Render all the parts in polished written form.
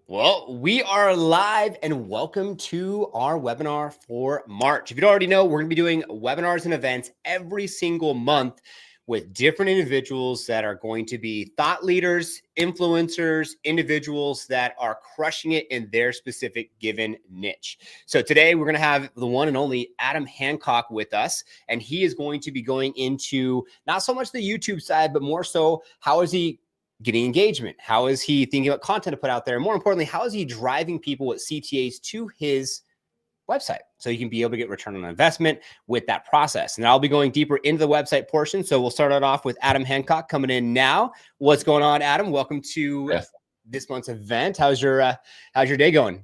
Well, we are live and welcome to our webinar for March. If you don't already know, we're going to be doing webinars and events every single month with different individuals that are going to be thought leaders, influencers, individuals that are crushing it in their specific given niche. So today we're going to have the one and only Adam Hancock with us, and he is going to be going into not so much the YouTube side, but more so how is he getting engagement? How is he thinking about content to put out there? And more importantly, how is he driving people with CTAs to his website so you can be able to get return on investment with that process? And I'll be going deeper into the website portion. So we'll start it off with Adam Hancock coming in now. What's going on, Adam? Welcome to this month's event. How's your day going?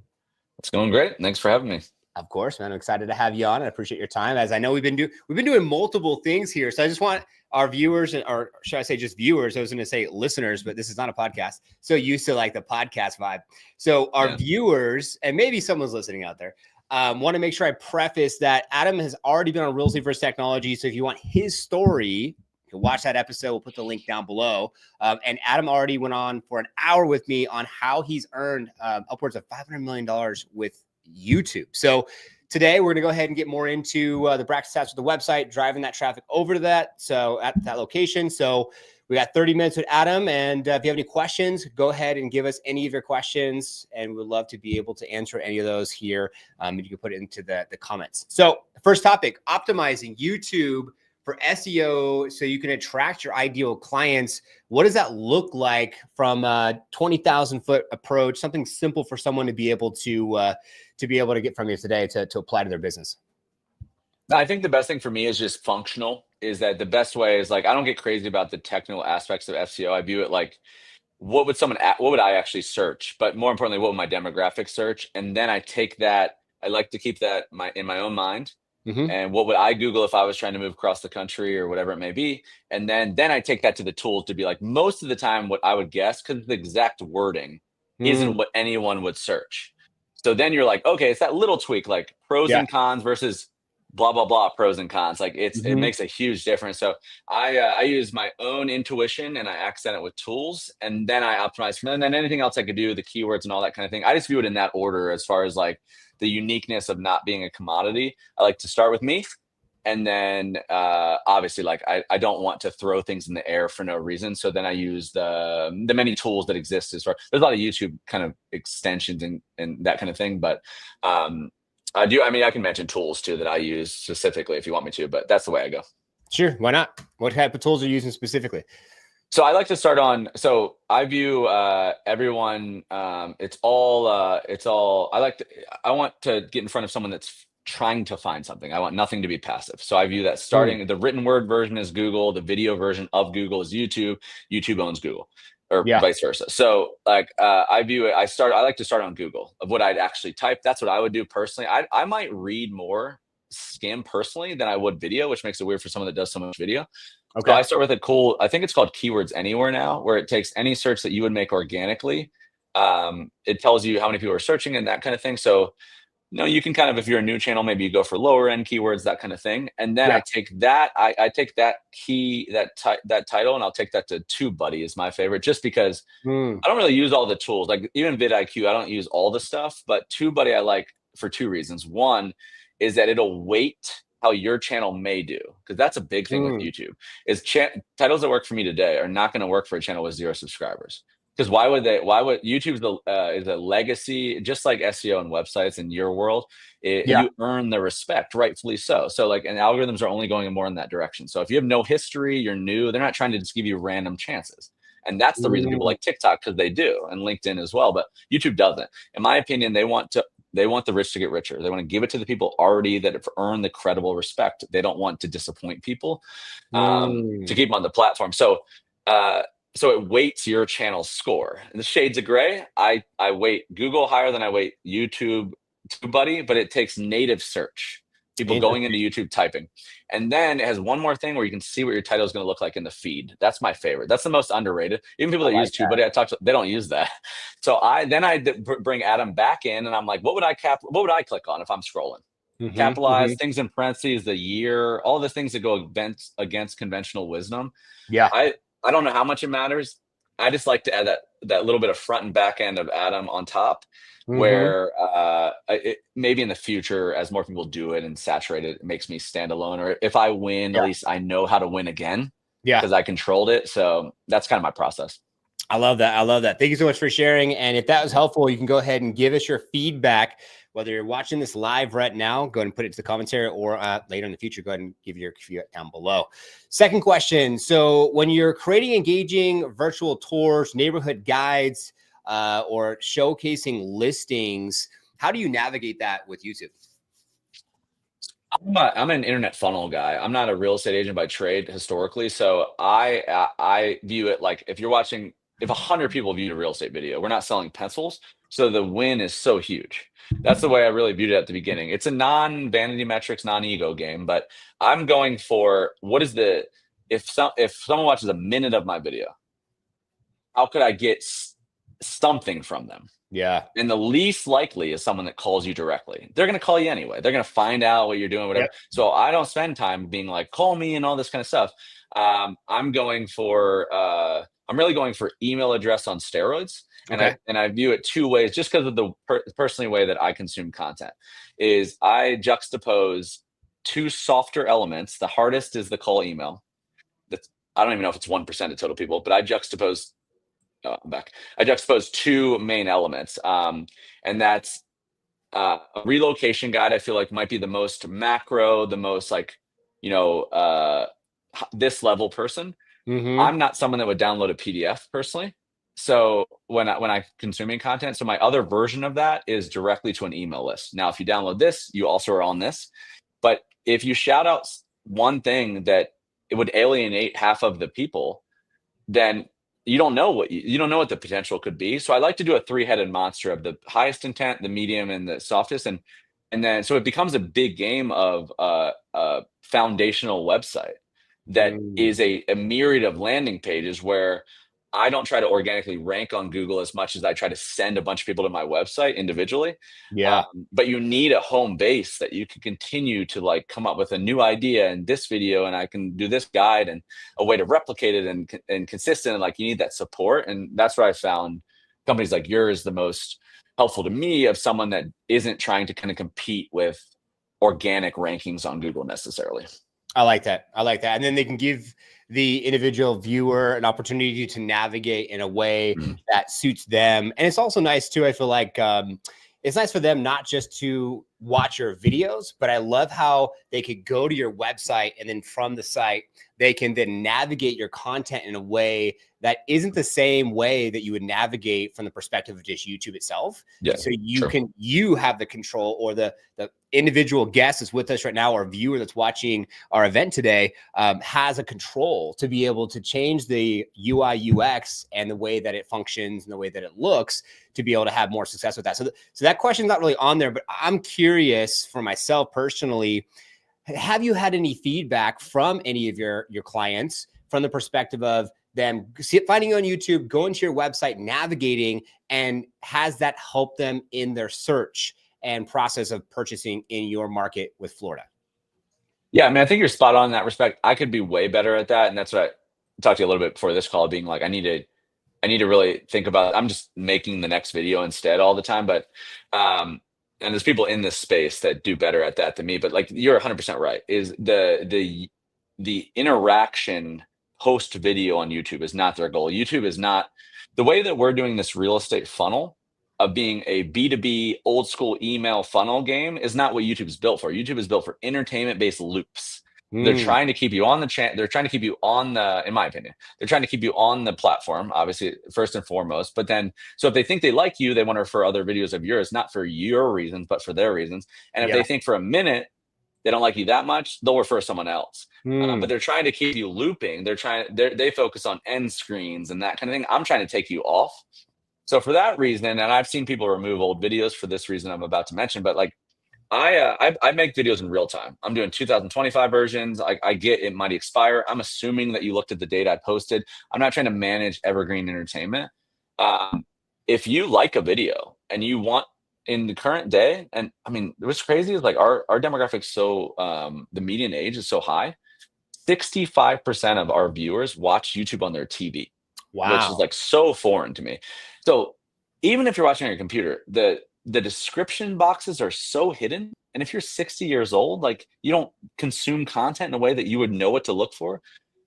It's going great. Thanks for having me. Of course, man. I'm excited to have you on. I appreciate your time. As I know, we've been doing multiple things here. So I just want our viewers, or should I say just viewers? I was going to say listeners, but this is not a podcast. So used to like the podcast vibe. So our viewers, and maybe someone's listening out there, want to make sure I preface that Adam has already been on Real Estate First Technology. So if you want his story, you can watch that episode. We'll put the link down below. And Adam already went on for an hour with me on how he's earned upwards of $500 million with YouTube. So today we're going to go ahead and get more into the bracket stats of the website, driving that traffic over to that. So at that location. So we got 30 minutes with Adam. And if you have any questions, go ahead and give us any of your questions. And we'd love to be able to answer any of those here. And you can put it into the comments. So first topic, optimizing YouTube for SEO so you can attract your ideal clients. What does that look like from a 20,000 foot approach? Something simple for someone to be able to get from you today to apply to their business. I think the best thing for me is just functional. Is that the best way is like, I don't get crazy about the technical aspects of SEO. I view it like, what would I actually search? But more importantly, what would my demographic search? And then I take that, I like to keep that in my own mind. And what would I Google if I was trying to move across the country or whatever it may be? And then I take that to the tools to be like, most of the time, what I would guess, because the exact wording isn't what anyone would search. So then you're like, okay, it's that little tweak, like pros and cons versus blah, blah, blah, pros and cons. Like it makes a huge difference. So I use my own intuition and I accent it with tools, and then I optimize from there. And then anything else I could do, the keywords and all that kind of thing. I just view it in that order as far as like the uniqueness of not being a commodity. I like to start with me. And then obviously, like I don't want to throw things in the air for no reason. So then I use the many tools that exist. There's a lot of YouTube kind of extensions and that kind of thing. But I can mention tools too that I use specifically if you want me to, but that's the way I go. Sure. Why not? What type of tools are you using specifically? So I like to start on, so I view everyone, I want to get in front of someone that's trying to find something. I want nothing to be passive. So I view that starting, the written word version is Google, the video version of Google is YouTube, YouTube owns Google, or vice versa. So like I view it, I like to start on Google of what I'd actually type. That's what I would do personally. I might read more skim personally than I would video, which makes it weird for someone that does so much video. Okay. So I start with I think it's called Keywords Anywhere now, where it takes any search that you would make organically. It tells you how many people are searching and that kind of thing. So, you can kind of, if you're a new channel, maybe you go for lower end keywords, that kind of thing. And then I take that, I take that that title, and I'll take that to TubeBuddy is my favorite, just because I don't really use all the tools. Like even vidIQ, I don't use all the stuff, but TubeBuddy I like for two reasons. One is that it'll weight how your channel may do, because that's a big thing with YouTube. Is titles that work for me today are not going to work for a channel with 0 subscribers. Because why would YouTube is a legacy, just like SEO and websites in your world. You earn the respect, rightfully so. So like, and algorithms are only going more in that direction. So if you have no history, you're new, they're not trying to just give you random chances. And that's the reason people like TikTok, because they do, and LinkedIn as well. But YouTube doesn't. In my opinion, they want the rich to get richer. They want to give it to the people already that have earned the credible respect. They don't want to disappoint people to keep them on the platform. So it weights your channel's score. In the shades of gray, I weight Google higher than I weight YouTube, TubeBuddy, but it takes native search. People going into YouTube typing. And then it has one more thing where you can see what your title is going to look like in the feed. That's my favorite. That's the most underrated. Even people that use TubeBuddy, they don't use that. So I bring Adam back in, and I'm like, what would I click on if I'm scrolling? Capitalize things in parentheses, the year, all the things that go against conventional wisdom. I don't know how much it matters. I just like to add that that little bit of front and back end of Adam on top, where maybe in the future, as more people do it and saturate it, it makes me stand alone. Or if I win, at least I know how to win again because I controlled it. So that's kind of my process. I love that. I love that. Thank you so much for sharing. And if that was helpful, you can go ahead and give us your feedback. Whether you're watching this live right now, go ahead and put it to the commentary, or later in the future, go ahead and give your feedback down below. Second question. So when you're creating engaging virtual tours, neighborhood guides, or showcasing listings, how do you navigate that with YouTube? I'm an internet funnel guy. I'm not a real estate agent by trade historically. So I view it like if 100 people viewed a real estate video, we're not selling pencils. So the win is so huge. That's the way I really viewed it at the beginning. It's a non-vanity metrics, non-ego game, but I'm going for if someone watches a minute of my video, how could I get something from them? Yeah. And the least likely is someone that calls you directly. They're going to call you anyway. They're going to find out what you're doing, whatever. Yep. So I don't spend time being like, call me and all this kind of stuff. I'm really going for email address on steroids. And I view it two ways, just because of the personally way that I consume content is I juxtapose two softer elements. The hardest is the call email. I don't even know if it's 1% of total people, but I juxtapose I juxtapose two main elements. And that's a relocation guide. I feel like might be the most macro, the most this level person. I'm not someone that would download a PDF personally. So when I consuming content, so my other version of that is directly to an email list. Now, if you download this, you also are on this. But if you shout out one thing that it would alienate half of the people, then you don't know what the potential could be. So I like to do a three-headed monster of the highest intent, the medium, and the softest, and then so it becomes a big game of a foundational website that is a myriad of landing pages where I don't try to organically rank on Google as much as I try to send a bunch of people to my website individually. Yeah. But you need a home base that you can continue to come up with a new idea in this video, and I can do this guide and a way to replicate it and consistent. And you need that support. And that's where I found companies like yours the most helpful to me, of someone that isn't trying to kind of compete with organic rankings on Google necessarily. I like that. And then they can give the individual viewer an opportunity to navigate in a way that suits them. And it's also nice too. I feel like it's nice for them not just to watch your videos, but I love how they could go to your website, and then from the site, they can then navigate your content in a way that isn't the same way that you would navigate from the perspective of just YouTube itself. Yeah, so you have the control, or the individual guest that's with us right now, or viewer that's watching our event today, has a control to be able to change the UI UX and the way that it functions and the way that it looks, to be able to have more success with that. So that question's not really on there, but I'm curious for myself personally, have you had any feedback from any of your clients from the perspective of them finding you on YouTube, going to your website, navigating, and has that helped them in their search and process of purchasing in your market with Florida? Yeah, I mean, I think you're spot on in that respect. I could be way better at that. And that's what I talked to you a little bit before this call, being like, I need to really think about, I'm just making the next video instead all the time. But, and there's people in this space that do better at that than me, but you're 100% right, is the interaction post video on YouTube is not their goal. YouTube is not the way that we're doing this real estate funnel of being a B2B old school email funnel game is not what YouTube is built for. YouTube is built for entertainment-based loops. They're trying to keep you on the channel. They're trying to keep you on in my opinion, they're trying to keep you on the platform, obviously, first and foremost. But then, so if they think they like you, they want to refer other videos of yours, not for your reasons, but for their reasons. And if they think for a minute they don't like you that much, they'll refer someone else. But they're trying to keep you looping. They focus on end screens and that kind of thing. I'm trying to take you off. So for that reason, and I've seen people remove old videos for this reason I'm about to mention, but I make videos in real time. I'm doing 2025 versions. I get it might expire. I'm assuming that you looked at the date I posted. I'm not trying to manage evergreen entertainment. If you like a video and you want in the current day, and I mean, what's crazy is our demographics. So the median age is so high. 65% of our viewers watch YouTube on their TV. which is Wow. like so foreign to me. So even if you're watching on your computer, the description boxes are so hidden. And if you're 60 years old, like you don't consume content in a way that you would know what to look for,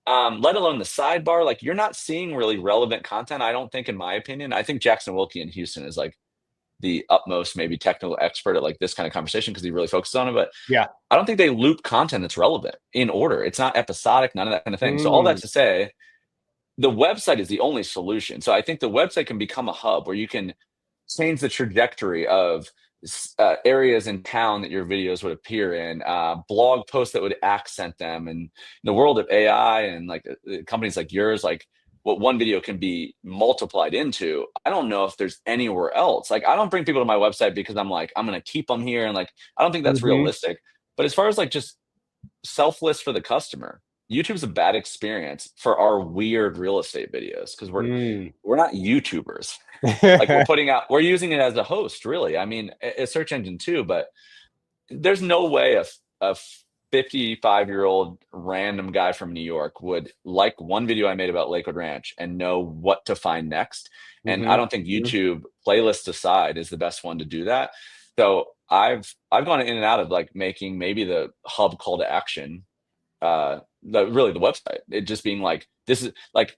let alone the sidebar. Like you're not seeing really relevant content, I don't think, in my opinion. I think Jackson Wilkie in Houston is like the utmost maybe technical expert at like this kind of conversation because he really focuses on it. But Yeah. I don't think they loop content that's relevant in order. It's not episodic, none of that kind of thing. So all that Mm. to say, the website is the only solution. So I think the website can become a hub where you can change the trajectory of areas in town that your videos would appear in, blog posts that would accent them. And in the world of AI and like companies like yours, like what one video can be multiplied into, I don't know if there's anywhere else. Like I don't bring people to my website because I'm like, I'm going to keep them here. And like, I don't think that's Mhm. realistic. But as far as like just selfless for the customer, YouTube's a bad experience for our weird real estate videos because Mm. we're not YouTubers. Like we're using it as a host, really. I mean, a search engine too, but there's no way a 55-year-old random guy from New York would like one video I made about Lakewood Ranch and know what to find next. And I Mhm. don't think Mhm. YouTube, playlist aside, is the best one to do that. So I've gone in and out of like making maybe the hub call to action, the website. It just being like, this is like,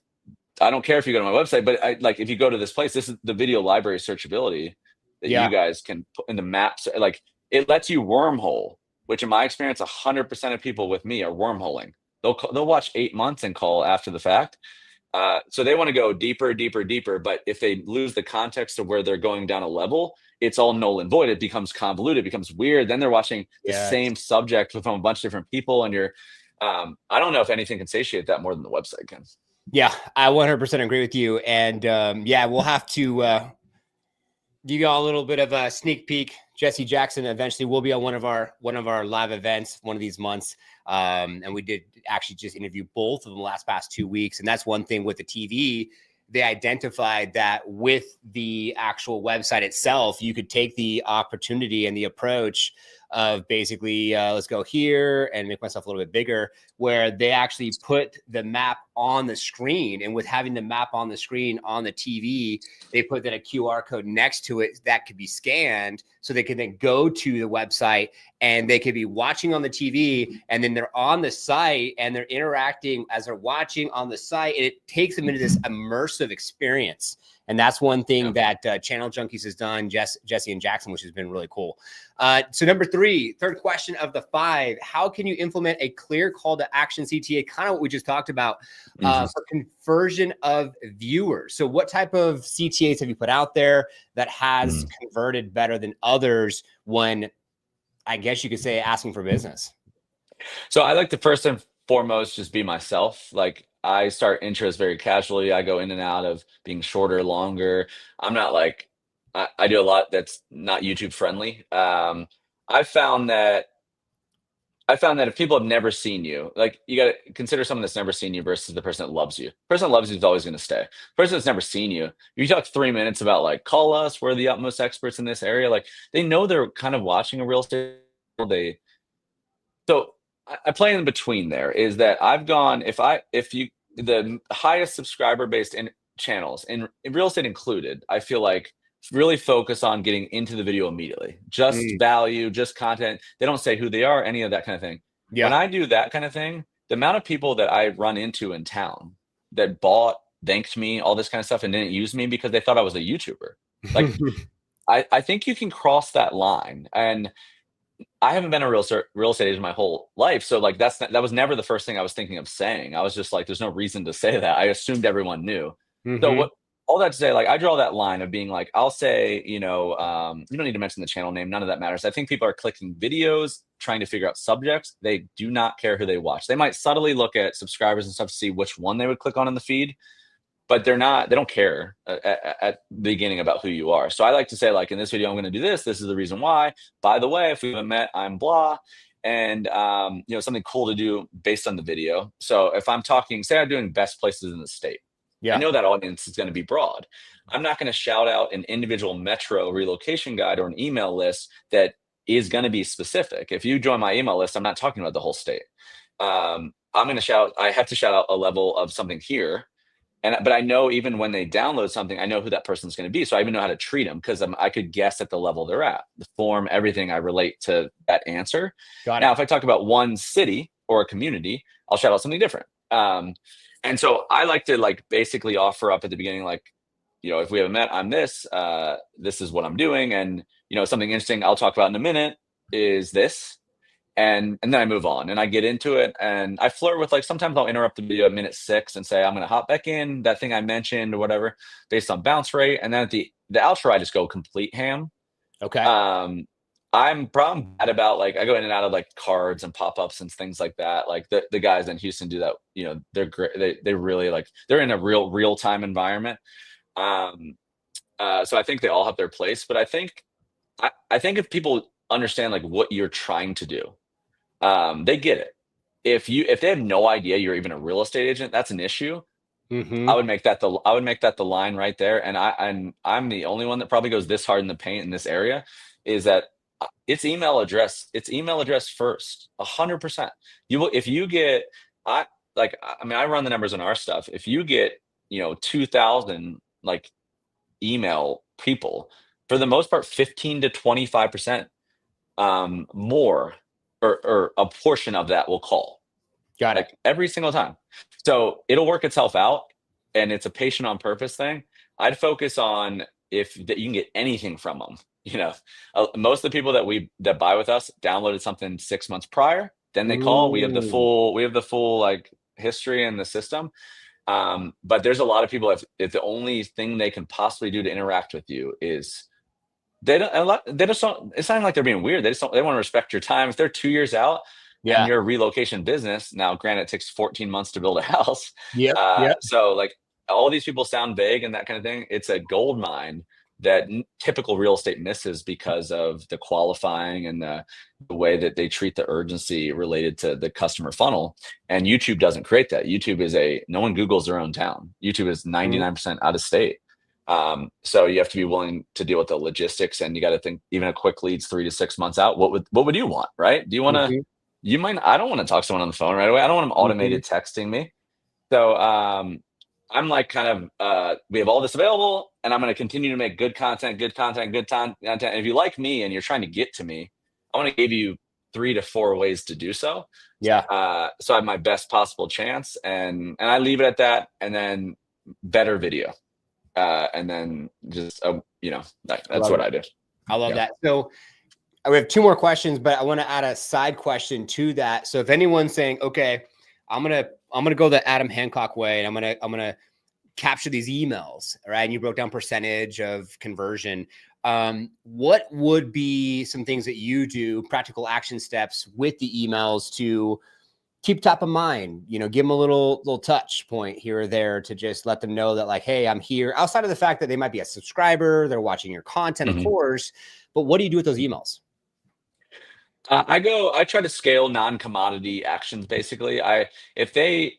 I don't care if you go to my website, but I like if you go to this place, this is the video library searchability that you Yeah. guys can put in the maps. Like it lets you wormhole, which in my experience, 100% of people with me are wormholing. They'll watch 8 months and call after the fact. So they want to go deeper, deeper, deeper. But if they lose the context of where they're going down a level, it's all null and void. It becomes convoluted, it becomes weird. Then they're watching the Yes. same subject from a bunch of different people, and you're I don't know if anything can satiate that more than the website can. Yeah, I 100% agree with you. And yeah, we'll have to give you all a little bit of a sneak peek. Jesse Jackson eventually will be on one of our live events one of these months. And we did actually just interview both of them the past 2 weeks. And that's one thing with the TV. They identified that with the actual website itself, you could take the opportunity and the approach of basically, let's go here and make myself a little bit bigger, where they actually put the map on the screen. And with having the map on the screen on the TV, they put that a QR code next to it that could be scanned so they can then go to the website and they could be watching on the TV and then they're on the site and they're interacting as they're watching on the site. And it takes them into this immersive experience. And that's one thing that Channel Junkies has done, Jesse and Jackson, which has been really cool. So number third question of the 5, how can you implement a clear call to action CTA, kind of what we just talked about, for conversion of viewers? So what type of CTAs have you put out there that has converted better than others when, I guess you could say, asking for business? So I like to first and foremost just be myself. Like I start intros very casually. I go in and out of being shorter, longer. I'm not like I do a lot that's not YouTube friendly. I found that if people have never seen you, like you got to consider someone that's never seen you versus the person that loves you. The person that loves you is always going to stay. The person that's never seen you, you talk 3 minutes about like, call us, we're the utmost experts in this area. Like they know they're kind of watching a real estate. They so I play in between. There is that I've gone if you the highest subscriber based in channels in real estate included, I feel like really focus on getting into the video immediately. Just value, just content. They don't say who they are, any of that kind of thing. When Yeah. I do that kind of thing, the amount of people that I run into in town that bought, thanked me, all this kind of stuff, and didn't use me because they thought I was a YouTuber. Like I think you can cross that line. And I haven't been a real estate agent my whole life, so like that was never the first thing I was thinking of saying. I was just like, there's no reason to say that. I assumed everyone knew. So Mm-hmm. what? All that to say, like I draw that line of being like, I'll say, you don't need to mention the channel name. None of that matters. I think people are clicking videos, trying to figure out subjects. They do not care who they watch. They might subtly look at subscribers and stuff to see which one they would click on in the feed, but they don't care at the beginning about who you are. So I like to say, like, in this video I'm going to do this is the reason why. By the way, if we haven't met, I'm blah. And something cool to do based on the video. So if I'm talking, say I'm doing best places in the state, I Yeah. know that audience is going to be broad. I'm not going to shout out an individual metro relocation guide or an email list that is going to be specific. If you join my email list, I'm not talking about the whole state. I have to shout out a level of something here. but I know even when they download something, I know who that person's going to be. So I even know how to treat them because I could guess at the level they're at, the form, everything. I relate to that answer. Got Now, it. if I talk about one city or a community, I'll shout out something different. And so I like to like basically offer up at the beginning, like, if we haven't met, I'm this, this is what I'm doing. And, something interesting I'll talk about in a minute is this. And then I move on and I get into it and I flirt with, like, sometimes I'll interrupt the video at minute 6 and say, I'm going to hop back in that thing I mentioned or whatever based on bounce rate. And then at the outro, I just go complete ham. Okay. I'm probably bad about, like, I go in and out of like cards and pop-ups and things like that. Like the guys in Houston do that, they're great. They really, like, they're in a real-time environment. So I think they all have their place, but I think if people understand like what you're trying to do, they get it. If they have no idea you're even a real estate agent, that's an issue. Mm-hmm. I would make that the line right there. And I'm the only one that probably goes this hard in the paint in this area, is that it's email address first, 100%. If you get, I run the numbers on our stuff. If you get, 2,000 like email people, for the most part, 15 to 25% more, or a portion of that will call. Got it. Like every single time. So it'll work itself out, and it's a patient on purpose thing. I'd focus on if that you can get anything from them. Most of the people that buy with us downloaded something 6 months prior, then they call. We have the full like history in the system. But there's a lot of people, if the only thing they can possibly do to interact with you is they just don't, it's not even like they're being weird. They want to respect your time. If they're 2 years out, Yeah. and you're a relocation business, now granted it takes 14 months to build a house. Yeah. So like all these people sound vague and that kind of thing. It's a gold mine that typical real estate misses because of the qualifying and the way that they treat the urgency related to the customer funnel. And YouTube doesn't create that. YouTube is no one Googles their own town. YouTube is 99% out of state. So you have to be willing to deal with the logistics, and you got to think even a quick lead's 3 to 6 months out. What would you want, right? Do you want to, I don't want to talk to someone on the phone right away. I don't want them automated texting me. So, I'm like kind of, we have all this available, and I'm going to continue to make good content. And if you like me and you're trying to get to me, I want to give you 3 to 4 ways to do so. Yeah. So I have my best possible chance, and I leave it at that, and then better video. And then just, that's what I do. I love that. So we have 2 more questions, but I want to add a side question to that. So if anyone's saying, okay, I'm gonna go the Adam Hancock way, and I'm gonna capture these emails, right? And you broke down percentage of conversion. What would be some things that you do, practical action steps with the emails to keep top of mind? Give them a little touch point here or there to just let them know that, like, hey, I'm here. Outside of the fact that they might be a subscriber, they're watching your content, of course. But what do you do with those emails? I try to scale non-commodity actions. Basically, the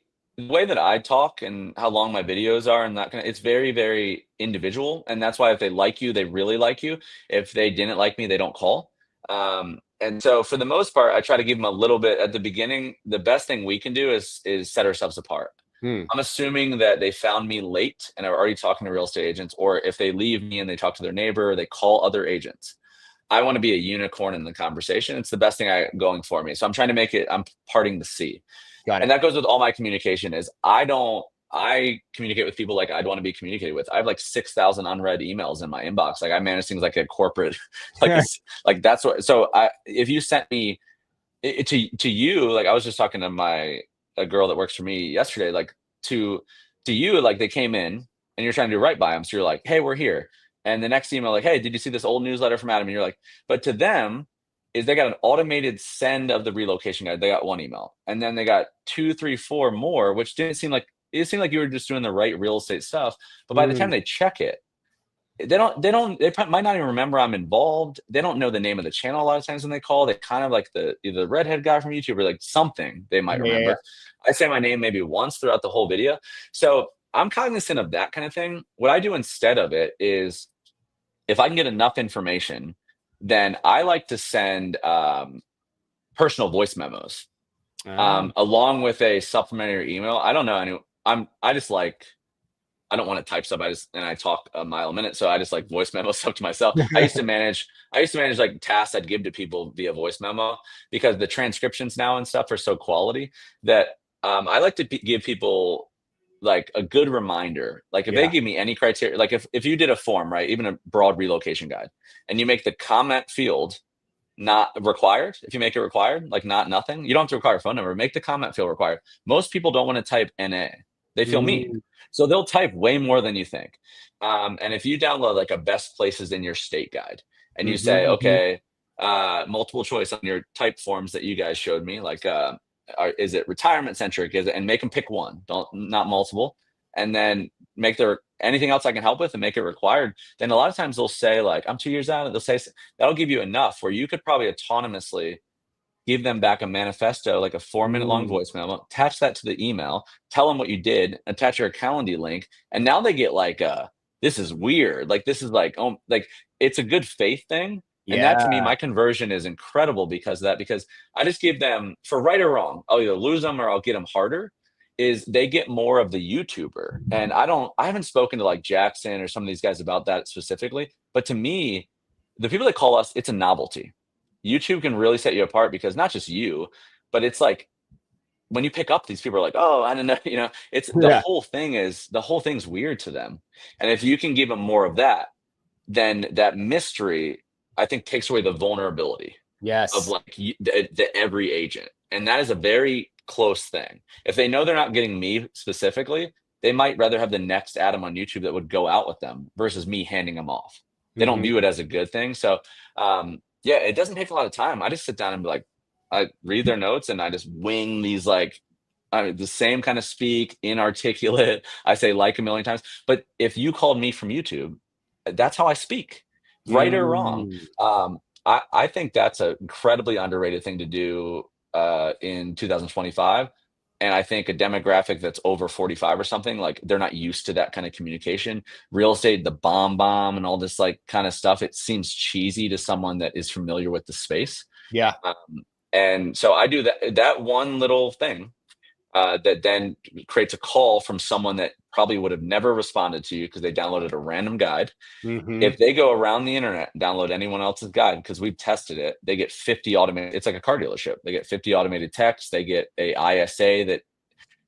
way that I talk and how long my videos are and that kind of, it's very, very individual. And that's why if they like you, they really like you. If they didn't like me, they don't call. And so for the most part, I try to give them a little bit at the beginning. The best thing we can do is set ourselves apart. I'm assuming that they found me late and are already talking to real estate agents, or if they leave me and they talk to their neighbor, or they call other agents. I want to be a unicorn in the conversation. It's the best thing going for me. So I'm trying to make it, I'm parting the sea. Got it. And that goes with all my communication is I communicate with people like I'd want to be communicated with. I have like 6,000 unread emails in my inbox. Like I manage things like a corporate, like that's what, so if you sent me to you, like I was just talking to a girl that works for me yesterday, like to you, like they came in and you're trying to do right by them. So you're like, hey, we're here. And the next email, like, hey, did you see this old newsletter from Adam? And you're like, but to them is they got an automated send of the relocation guide. They got 1 email, and then they got 2, 3, 4 more, which didn't seem like, it seemed like you were just doing the right real estate stuff. But by the time they check it, they might not even remember I'm involved. They don't know the name of the channel. A lot of times when they call, they kind of like either the redhead guy from YouTube or like something they might remember. I say my name maybe once throughout the whole video. So I'm cognizant of that kind of thing. What I do instead of it is, if I can get enough information, then I like to send personal voice memos along with a supplementary email. I don't know. I just like I don't want to type stuff. And I talk a mile a minute. So I just like voice memo stuff to myself. I used to manage like tasks I'd give to people via voice memo, because the transcriptions now and stuff are so quality that I like to give people like a good reminder. Like if they Yeah. give me any criteria, like if you did a form, right, even a broad relocation guide, and you make the comment field not required, if you make it required, like not nothing, you don't have to require a phone number, make the comment field required. Most people don't want to type NA. They feel mean. Mm, So they'll type way more than you think. And if you download like a best places in your state guide and you say, mhm. okay, multiple choice on your type forms that you guys showed me, like, is it retirement centric? Is it, and make them pick one, don't, not multiple. And then make their anything else I can help with and make it required. Then a lot of times they'll say like, I'm 2 years out. They'll say that'll give you enough where you could probably autonomously give them back a manifesto, like a 4 minute long Mm, voice memo, attach that to the email, tell them what you did, attach your Calendly link. And now they get like, this is weird. Like, this is like, oh, like it's a good faith thing. And that to me, yeah. my conversion is incredible because of that, because I just give them, for right or wrong, I'll either lose them or I'll get them harder, is they get more of the YouTuber. And I haven't spoken to like Jackson or some of these guys about that specifically, but to me, the people that call us, it's a novelty. YouTube can really set you apart because not just you, but it's like when you pick up, these people are like, oh, I don't know, it's Yeah. the whole thing's weird to them. And if you can give them more of that, then that mystery, I think, takes away the vulnerability of Yes. like the every agent. And that is a very close thing. If they know they're not getting me specifically, they might rather have the next Adam on YouTube that would go out with them versus me handing them off. They don't Mhm. view it as a good thing. So, yeah, it doesn't take a lot of time. I just sit down and be like, I read their notes and I just wing these like, I mean, the same kind of speak, inarticulate. I say like a million times. But if you called me from YouTube, that's how I speak, right or wrong. Mm, I think that's an incredibly underrated thing to do in 2025. And I think a demographic that's over 45 or something, like they're not used to that kind of communication. Real estate, the bomb and all this like kind of stuff, it seems cheesy to someone that is familiar with the space. yeah. And so I do that one little thing that then creates a call from someone that probably would have never responded to you because they downloaded a random guide. Mhm. If they go around the internet and download anyone else's guide, because we've tested it, they get 50 automated. It's like a car dealership. They get 50 automated texts. They get a ISA that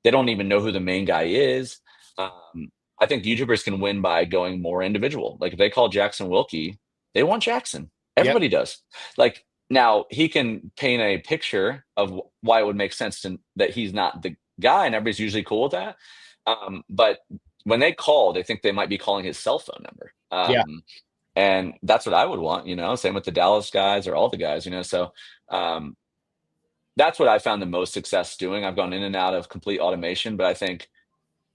they don't even know who the main guy is. I think YouTubers can win by going more individual. Like if they call Jackson Wilkie, they want Jackson. Yep. Everybody does. Like now he can paint a picture of why it would make sense that he's not the guy, and everybody's usually cool with that. But when they call, they think they might be calling his cell phone number. Yeah. And that's what I would want, same with the Dallas guys or all the guys, so um, that's what I found the most success doing. I've gone in and out of complete automation, but I think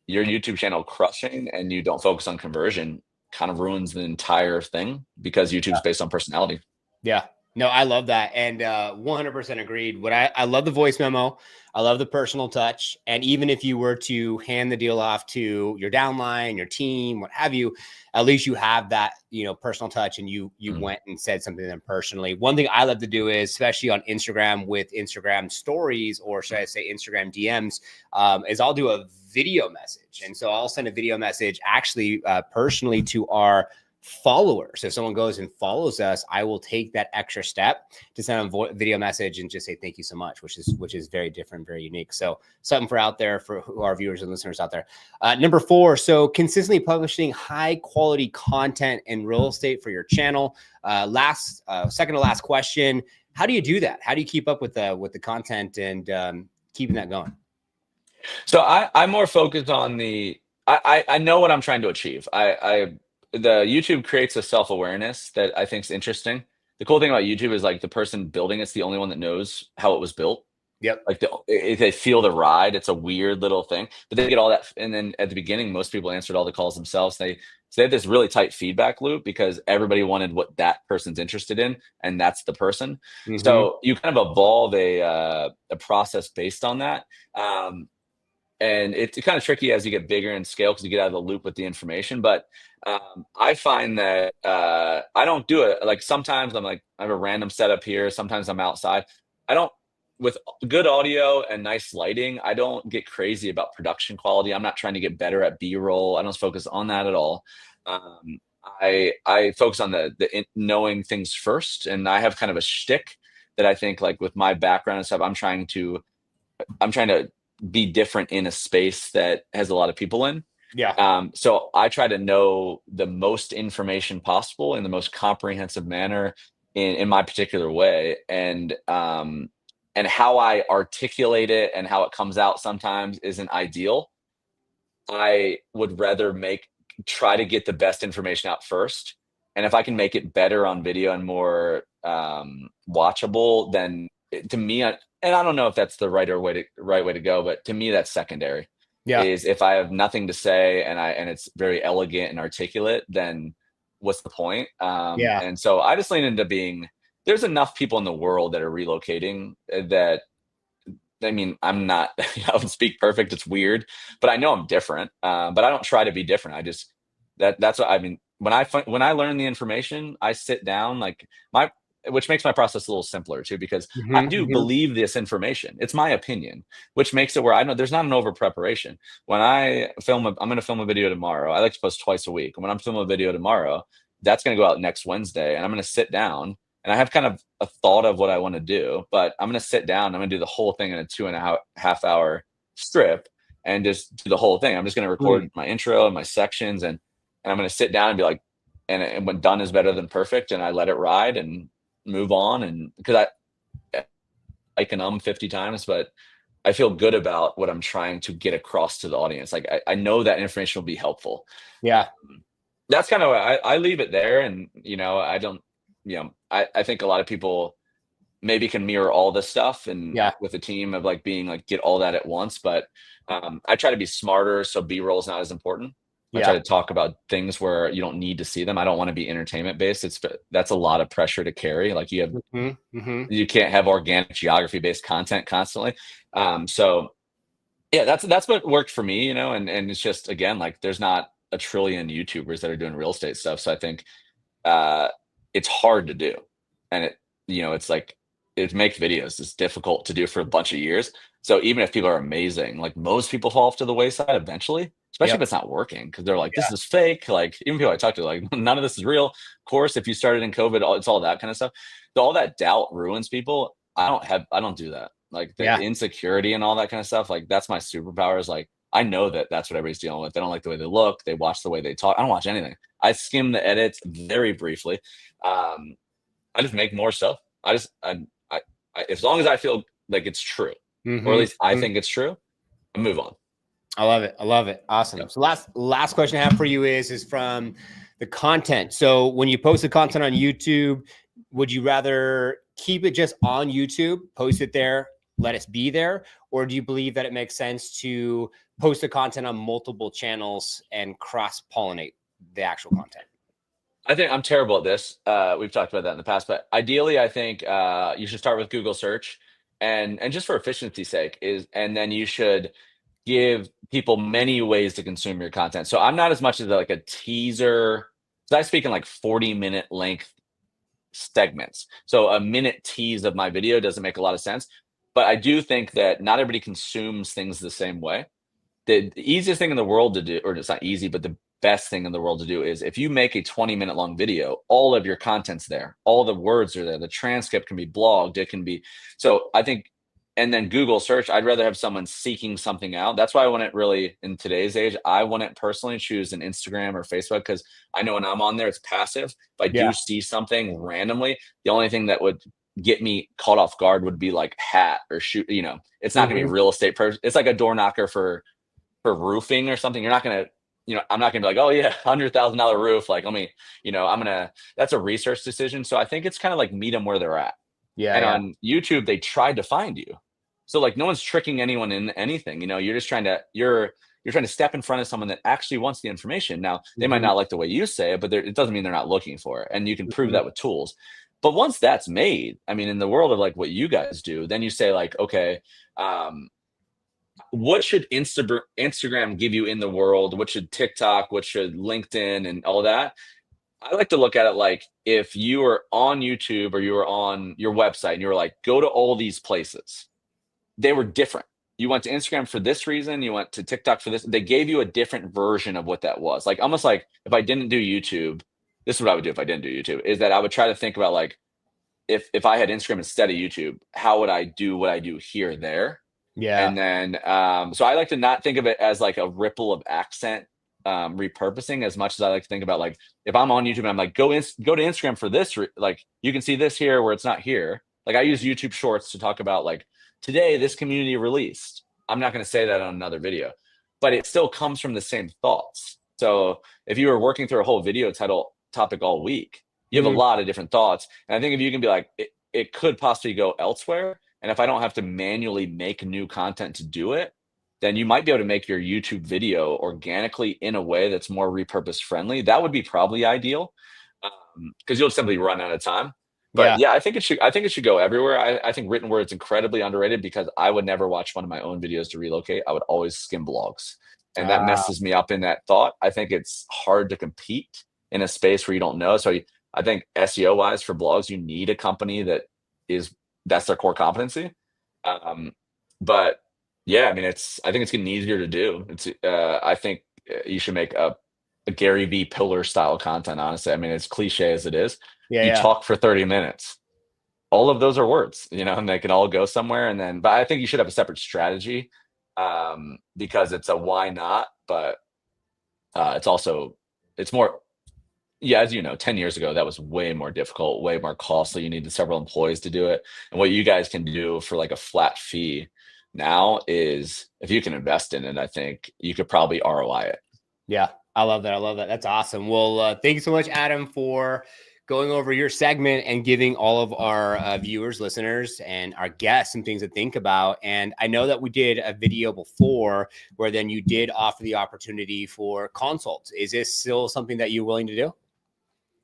your YouTube channel crushing and you don't focus on conversion kind of ruins the entire thing because YouTube's based on personality. Yeah. No, I love that. And 100% agreed. I love the voice memo. I love the personal touch. And even if you were to hand the deal off to your downline, your team, what have you, at least you have that, personal touch and you went and said something to them personally. One thing I love to do is, especially on Instagram with Instagram stories, or should I say Instagram DMs, is I'll do a video message. And so I'll send a video message actually personally to our followers. So if someone goes and follows us, I will take that extra step to send a video message and just say thank you so much, which is very different, very unique. So something for out there for our viewers and listeners out there. Number 4, so consistently publishing high quality content in real estate for your channel. Second to last question: how do you do that? How do you keep up with the content and keeping that going? So I'm more focused on I know what I'm trying to achieve. The YouTube creates a self-awareness that I think is interesting. The cool thing about YouTube is like the person building it's the only one that knows how it was built. Yep. Like if they feel the ride, it's a weird little thing, but they get all that. And then at the beginning, most people answered all the calls themselves. So they have this really tight feedback loop because everybody wanted what that person's interested in, and that's the person. Mm-hmm. So you kind of evolve a process based on that. And it's kind of tricky as you get bigger and scale because you get out of the loop with the information. But I find that I don't do it. Like sometimes I'm like, I have a random setup here. Sometimes I'm outside. I don't with good audio and nice lighting, I don't get crazy about production quality. I'm not trying to get better at B-roll. I don't focus on that at all. I focus on the knowing things first, and I have kind of a shtick that I think, like with my background and stuff, I'm trying to be different in a space that has a lot of people in. Yeah. So I try to know the most information possible in the most comprehensive manner in my particular way. And how I articulate it and how it comes out sometimes isn't ideal. I would rather try to get the best information out first. And if I can make it better on video and more watchable, then to me, and I don't know if that's the right way to go, but to me, that's secondary. Yeah. Is if I have nothing to say and it's very elegant and articulate, then what's the point? Yeah. And so I just lean into there's enough people in the world that are relocating that, I mean, I'm not, I don't speak perfect. It's weird, but I know I'm different. But I don't try to be different. I just, that's what I mean. When I learn the information, I sit down, like which makes my process a little simpler too, because I do believe this information. It's my opinion, which makes it where I know there's not an over preparation. When I'm going to film a video tomorrow. I like to post twice a week. When I'm filming a video tomorrow, that's going to go out next Wednesday, and I'm going to sit down and I have kind of a thought of what I want to do, but I'm going to sit down. I'm going to do the whole thing in a 2.5 hour strip and just do the whole thing. I'm just going to record my intro and my sections, and I'm going to sit down and be like, and when done is better than perfect, and I let it ride and move on. And because I can 50 times, but I feel good about what I'm trying to get across to the audience. Like I know that information will be helpful. Yeah. That's kind of I leave it there. And, I don't, I think a lot of people maybe can mirror all this stuff and with a team of like being like, get all that at once. But I try to be smarter. So B-roll is not as important. I try to talk about things where you don't need to see them. I don't want to be entertainment based. That's a lot of pressure to carry. Like you have, you can't have organic geography based content constantly. So yeah, that's what worked for me, and it's just, again, like there's not a trillion YouTubers that are doing real estate stuff. So I think it's hard to do. And it's like, it makes videos it's difficult to do for a bunch of years. So even if people are amazing, like most people fall off to the wayside eventually, especially if it's not working, because they're like, this is fake. Like even people I talk to, like, none of this is real. Of course, if you started in COVID, it's all that kind of stuff. So all that doubt ruins people. I don't do that. Like the insecurity and all that kind of stuff. Like that's my superpower, is like, I know that that's what everybody's dealing with. They don't like the way they look. They watch the way they talk. I don't watch anything. I skim the edits very briefly. I just make more stuff. I as long as I feel like it's true, or at least I think it's true, I move on. I love it. I love it. Awesome. Yeah. So last question I have for you is from the content. So when you post the content on YouTube, would you rather keep it just on YouTube, post it there, let it be there? Or do you believe that it makes sense to post the content on multiple channels and cross-pollinate the actual content? I think I'm terrible at this. We've talked about that in the past, but ideally, I think you should start with Google search, and just for efficiency's sake, and then you should give people many ways to consume your content. So I'm not as much as like a teaser. So I speak in like 40-minute length segments. So a minute tease of my video doesn't make a lot of sense, but I do think that not everybody consumes things the same way. The easiest thing in the world to do, or it's not easy, but the best thing in the world to do, is if you make a 20-minute long video, all of your content's there, all the words are there, the transcript can be blogged, it can be, so I think, and then Google search, I'd rather have someone seeking something out. That's why I wouldn't really, in today's age, I wouldn't personally choose an Instagram or Facebook, because I know when I'm on there, it's passive. If I do see something randomly, the only thing that would get me caught off guard would be like hat or shoot, it's not gonna be real estate person. It's like a door knocker for roofing or something. You're not gonna, I'm not gonna be like, oh yeah, $100,000 roof. Like, let me, that's a research decision. So I think it's kind of like meet them where they're at. Yeah. And on YouTube, they tried to find you. So like, no one's tricking anyone in anything. You're just trying to, you're trying to step in front of someone that actually wants the information. Now, they might not like the way you say it, but it doesn't mean they're not looking for it. And you can prove that with tools. But once that's made, I mean, in the world of like what you guys do, then you say like, okay, what should Instagram give you in the world? What should TikTok? What should LinkedIn and all that? I like to look at it like if you were on YouTube or you were on your website and you were like, go to all these places, they were different. You went to Instagram for this reason, you went to TikTok for this. They gave you a different version of what that was. Like almost like if I didn't do YouTube, this is what I would do if I didn't do YouTube, is that I would try to think about like if I had Instagram instead of YouTube, how would I do what I do here, there? Yeah. And then so I like to not think of it as like a ripple of accent repurposing as much as I like to think about like if I'm on YouTube and I'm like go to Instagram for this, like you can see this here where it's not here. Like I use YouTube Shorts to talk about like today this community released. I'm not going to say that on another video, but it still comes from the same thoughts. So if you were working through a whole video topic all week, you have a lot of different thoughts. And I think if you can be like, it could possibly go elsewhere. And if I don't have to manually make new content to do it, then you might be able to make your YouTube video organically in a way that's more repurpose friendly. That would be probably ideal because you'll simply run out of time. But yeah, I think it should go everywhere. I think written word's incredibly underrated because I would never watch one of my own videos to relocate. I would always skim blogs. And that messes me up in that thought. I think it's hard to compete in a space where you don't know. So I think SEO wise for blogs, you need a company that's their core competency. But yeah, I mean, I think it's getting easier to do. I think you should make a Gary V pillar style content. Honestly, I mean, as cliche as it is, you talk for 30 minutes. All of those are words, and they can all go somewhere. But I think you should have a separate strategy because it's a why not, but it's more. Yeah, as you know, 10 years ago, that was way more difficult, way more costly. You needed several employees to do it. And what you guys can do for like a flat fee now is if you can invest in it, I think you could probably ROI it. Yeah, I love that. I love that. That's awesome. Well, thank you so much, Adam, for going over your segment and giving all of our viewers, listeners, and our guests some things to think about. And I know that we did a video before where then you did offer the opportunity for consults. Is this still something that you're willing to do?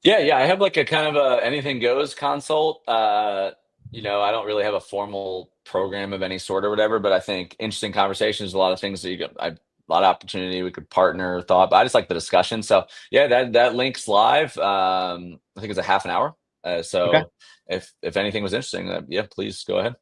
Yeah. I have like a kind of a anything goes consult. I don't really have a formal program of any sort or whatever, but I think interesting conversations, a lot of things that a lot of opportunity. We could partner thought, but I just like the discussion. So yeah, that link's live. I think it's a half an hour. So if anything was interesting, yeah, please go ahead.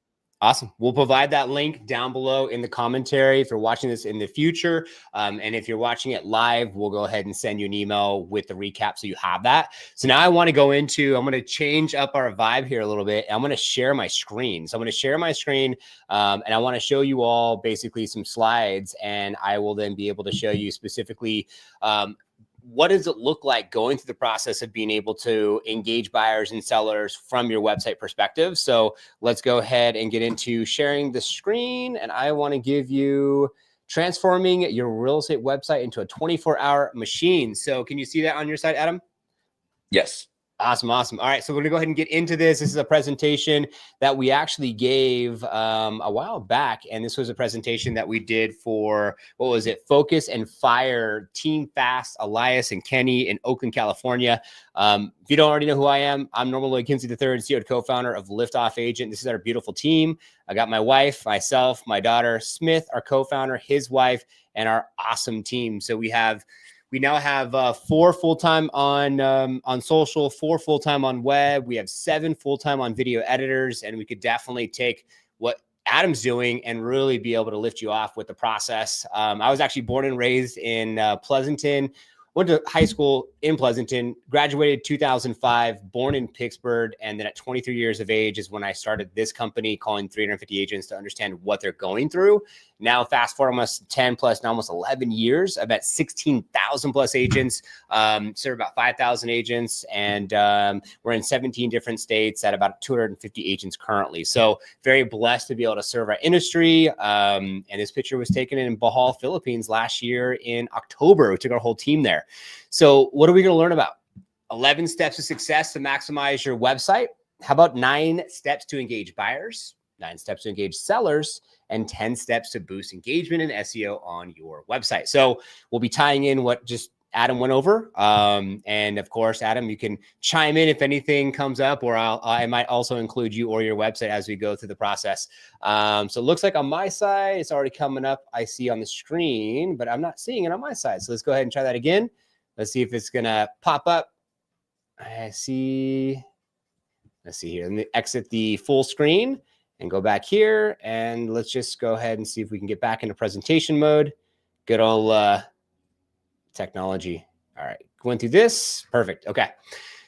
Awesome. We'll provide that link down below in the commentary if you're watching this in the future. And if you're watching it live, we'll go ahead and send you an email with the recap so you have that. So now I'm going to change up our vibe here a little bit. I'm going to share my screen. So I'm going to share my screen and I want to show you all basically some slides, and I will then be able to show you specifically what does it look like going through the process of being able to engage buyers and sellers from your website perspective. So let's go ahead and get into sharing the screen. And I want to give you transforming your real estate website into a 24-hour machine. So can you see that on your side, Adam? Yes. Awesome. All right. So we're going to go ahead and get into this. This is a presentation that we actually gave a while back. And this was a presentation that we did for, Focus and Fire, Team Fast, Elias and Kenny in Oakland, California. If you don't already know who I am, I'm Norman Lloyd Kinsey III, CEO and co-founder of Liftoff Agent. This is our beautiful team. I got my wife, myself, my daughter, Smith, our co-founder, his wife, and our awesome team. So we now have 4 full-time on social, 4 full-time on web. We have 7 full-time on video editors, and we could definitely take what Adam's doing and really be able to lift you off with the process. I was actually born and raised in Pleasanton, went to high school in Pleasanton, graduated 2005, born in Pittsburgh. And then at 23 years of age is when I started this company, calling 350 agents to understand what they're going through. Now, fast forward almost 10 plus, now almost 11 years. I've at 16,000 plus agents, serve about 5,000 agents. And we're in 17 different states at about 250 agents currently. So very blessed to be able to serve our industry. And this picture was taken in Bohol, Philippines last year in October. We took our whole team there. So what are we going to learn about? 11 steps to success to maximize your website. How about 9 steps to engage buyers, 9 steps to engage sellers, and 10 steps to boost engagement and SEO on your website. So we'll be tying in what just Adam went over. And of course, Adam, you can chime in if anything comes up, or I might also include you or your website as we go through the process. So it looks like on my side, it's already coming up. I see on the screen, but I'm not seeing it on my side. So let's go ahead and try that again. Let's see if it's going to pop up. I see. Let's see here. Let me exit the full screen and go back here. And let's just go ahead and see if we can get back into presentation mode. Good old technology. All right. Going through this. Perfect. Okay.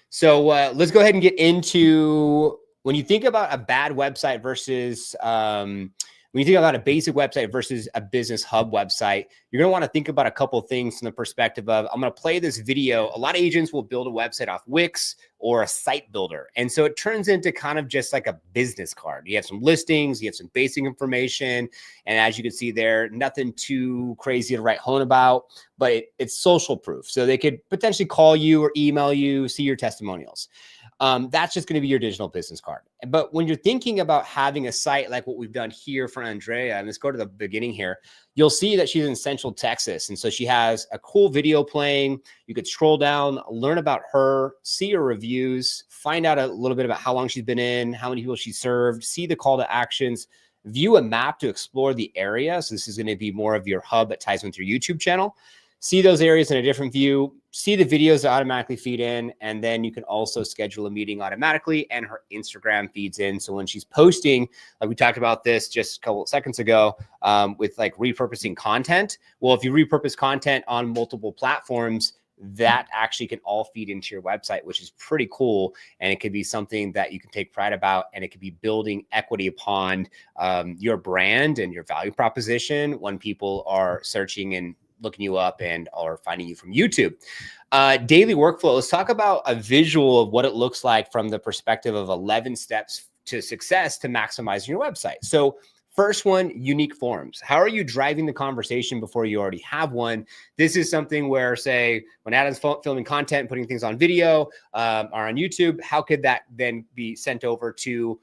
So let's go ahead and get into when you think about a bad website versus when you think about a basic website versus a business hub website, you're going to want to think about a couple of things from the perspective of, I'm going to play this video. A lot of agents will build a website off Wix or a site builder. And so it turns into kind of just like a business card. You have some listings, you have some basic information. And as you can see there, nothing too crazy to write home about, but it's social proof. So they could potentially call you or email you, see your testimonials. That's just going to be your digital business card. But when you're thinking about having a site like what we've done here for Andrea, and let's go to the beginning here, you'll see that she's in Central Texas. And so she has a cool video playing. You could scroll down, learn about her, see her reviews, find out a little bit about how long she's been in, how many people she served, see the call to actions, view a map to explore the area. So this is going to be more of your hub that ties into your YouTube channel. See those areas in a different view, see the videos that automatically feed in, and then you can also schedule a meeting automatically, and her Instagram feeds in. So when she's posting, like we talked about this just a couple of seconds ago, with like repurposing content. Well, if you repurpose content on multiple platforms, that actually can all feed into your website, which is pretty cool. And it could be something that you can take pride about, and it could be building equity upon your brand and your value proposition when people are searching and looking you up and are finding you from YouTube. Daily workflow. Let's talk about a visual of what it looks like from the perspective of 11 steps to success to maximizing your website. So first one, unique forms. How are you driving the conversation before you already have one? This is something where, say, when Adam's filming content, putting things on video or on YouTube, how could that then be sent over to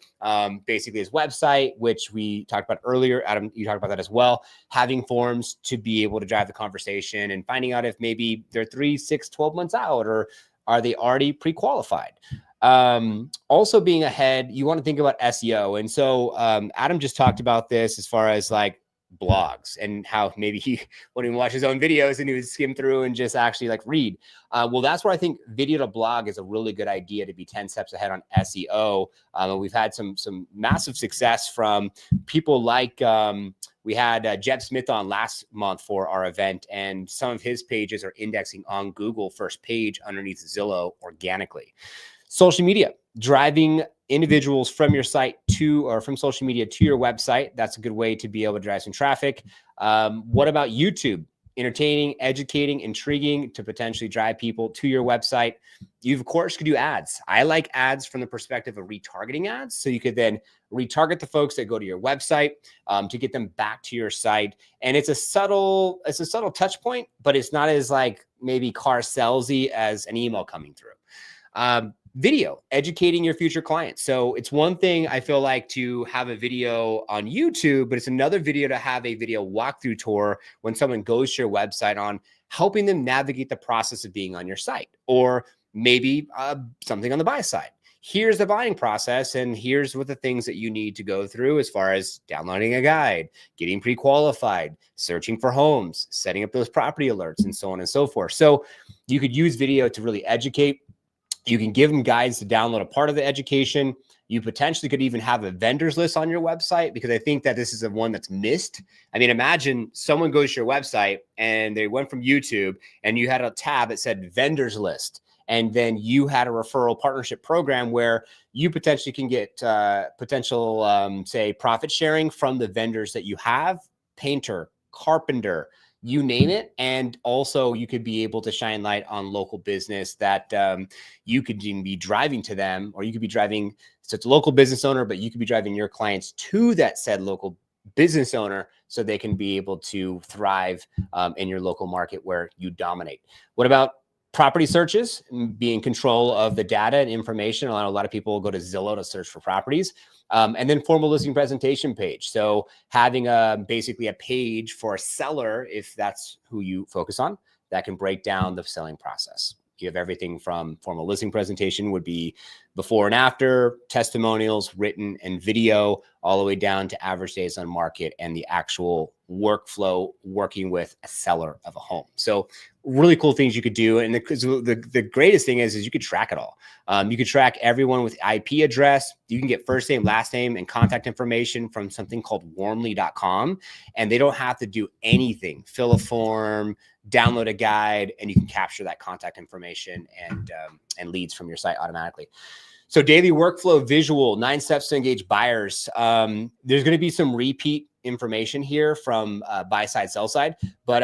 basically his website, which we talked about earlier. Adam, you talked about that as well. Having forms to be able to drive the conversation and finding out if maybe they're 3, 6, 12 months out, or are they already pre-qualified? Also being ahead, you want to think about SEO. And so Adam just talked about this as far as like blogs and how maybe he wouldn't even watch his own videos and he would skim through and just actually like read. Well, that's where I think video to blog is a really good idea to be 10 steps ahead on SEO. We've had some massive success from people like we had Jeb Smith on last month for our event, and some of his pages are indexing on Google first page underneath Zillow organically. Social media, driving individuals from your site to, or from social media to your website. That's a good way to be able to drive some traffic. What about YouTube? Entertaining, educating, intriguing to potentially drive people to your website. You, of course, could do ads. I like ads from the perspective of retargeting ads. So you could then retarget the folks that go to your website to get them back to your site. And it's a subtle touch point, but it's not as like maybe car salesy as an email coming through. Video, educating your future clients. So it's one thing I feel like to have a video on YouTube, but it's another video to have a video walkthrough tour when someone goes to your website on helping them navigate the process of being on your site, or maybe something on the buy side. Here's the buying process, and here's what the things that you need to go through as far as downloading a guide, getting pre-qualified, searching for homes, setting up those property alerts, and so on and so forth. So you could use video to really educate. You can give them guides to download a part of the education. You potentially could even have a vendors list on your website, because I think that this is the one that's missed. I mean, imagine someone goes to your website and they went from YouTube and you had a tab that said vendors list. And then you had a referral partnership program where you potentially can get potential, say, profit sharing from the vendors that you have, painter, carpenter, you name it. And also you could be able to shine light on local business that you could even be driving to them, or you could be driving, so it's a local business owner, but you could be driving your clients to that said local business owner so they can be able to thrive in your local market where you dominate. What about property searches? Be in control of the data and information. A lot of people go to Zillow to search for properties. And then formal listing presentation page. So having basically a page for a seller, if that's who you focus on, that can break down the selling process. You have everything from formal listing presentation would be before and after, testimonials, written and video, all the way down to average days on market and the actual workflow working with a seller of a home. So really cool things you could do. And the greatest thing is you could track it all. You could track everyone with IP address. You can get first name, last name, and contact information from something called warmly.com. And they don't have to do anything. Fill a form, download a guide, and you can capture that contact information and leads from your site automatically. So daily workflow visual, 9 steps to engage buyers. There's going to be some repeat information here from buy side, sell side, but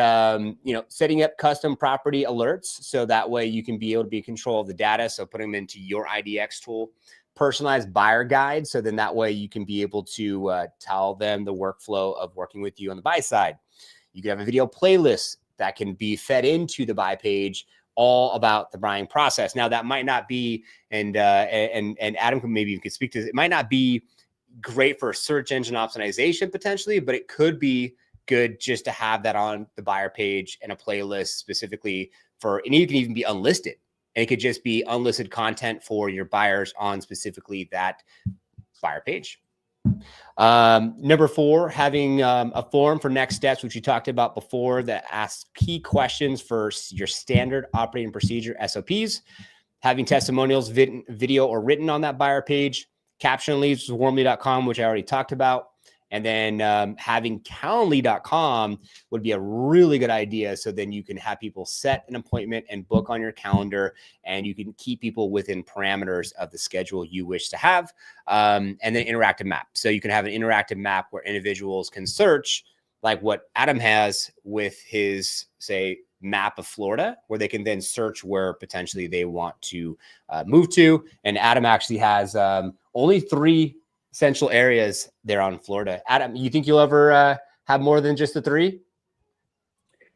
setting up custom property alerts so that way you can be able to be in control of the data. So putting them into your IDX tool, personalized buyer guide. So then that way you can be able to tell them the workflow of working with you on the buy side. You can have a video playlist that can be fed into the buy page, all about the buying process. Now that might not be, and Adam maybe you could speak to this, it might not be great for search engine optimization potentially, but it could be good just to have that on the buyer page and a playlist specifically for, and it can even be unlisted. And it could just be unlisted content for your buyers on specifically that buyer page. Number 4, having a form for next steps, which you talked about before, that asks key questions for your standard operating procedure SOPs, having testimonials, video or written on that buyer page, caption leads with warmly.com, which I already talked about. And then having calendly.com would be a really good idea. So then you can have people set an appointment and book on your calendar, and you can keep people within parameters of the schedule you wish to have. And then interactive map. So you can have an interactive map where individuals can search, like what Adam has with his, say, map of Florida, where they can then search where potentially they want to move to. And Adam actually has only 3 central areas there on Florida. Adam, you think you'll ever have more than just the 3?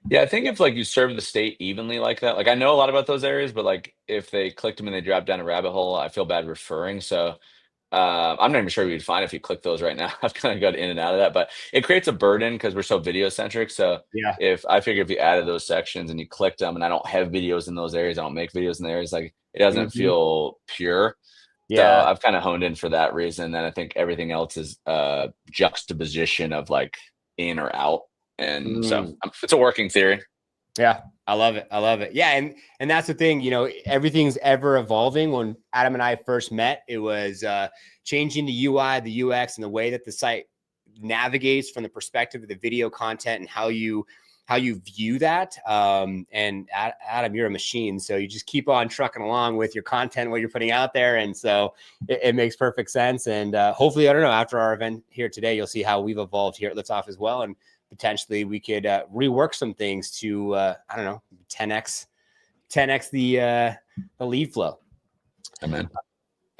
Yeah, I think if like you serve the state evenly like that, like I know a lot about those areas, but like if they clicked them and they dropped down a rabbit hole, I feel bad referring. So I'm not even sure you'd find if you click those right now. I've kind of got in and out of that, but it creates a burden because we're so video centric. So Yeah. if you added those sections and you clicked them, and I don't have videos in those areas, I don't make videos in the areas, like it doesn't feel pure. Yeah. So I've kind of honed in for that reason. Then I think everything else is juxtaposition of like in or out. And so it's a working theory. Yeah, I love it. I love it. Yeah. And that's the thing, everything's ever evolving. When Adam and I first met, it was changing the UI, the UX, and the way that the site navigates from the perspective of the video content and how you view that. And Adam, you're a machine. So you just keep on trucking along with your content, what you're putting out there. And so it makes perfect sense. And hopefully, I don't know, after our event here today, you'll see how we've evolved here at Liftoff as well. And potentially we could rework some things to, 10x the lead flow. Amen.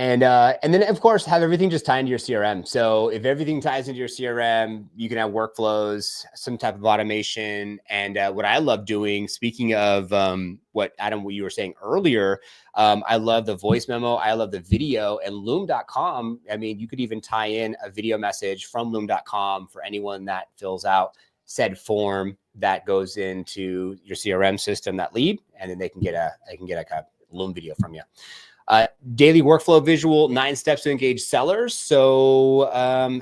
And then of course have everything just tie into your CRM. So if everything ties into your CRM, you can have workflows, some type of automation. And what I love doing, speaking of what you were saying earlier, I love the voice memo. I love the video, and loom.com. I mean, you could even tie in a video message from loom.com for anyone that fills out said form that goes into your CRM system, that lead, and then they can get a Loom video from you. Daily workflow visual, 9 steps to engage sellers. So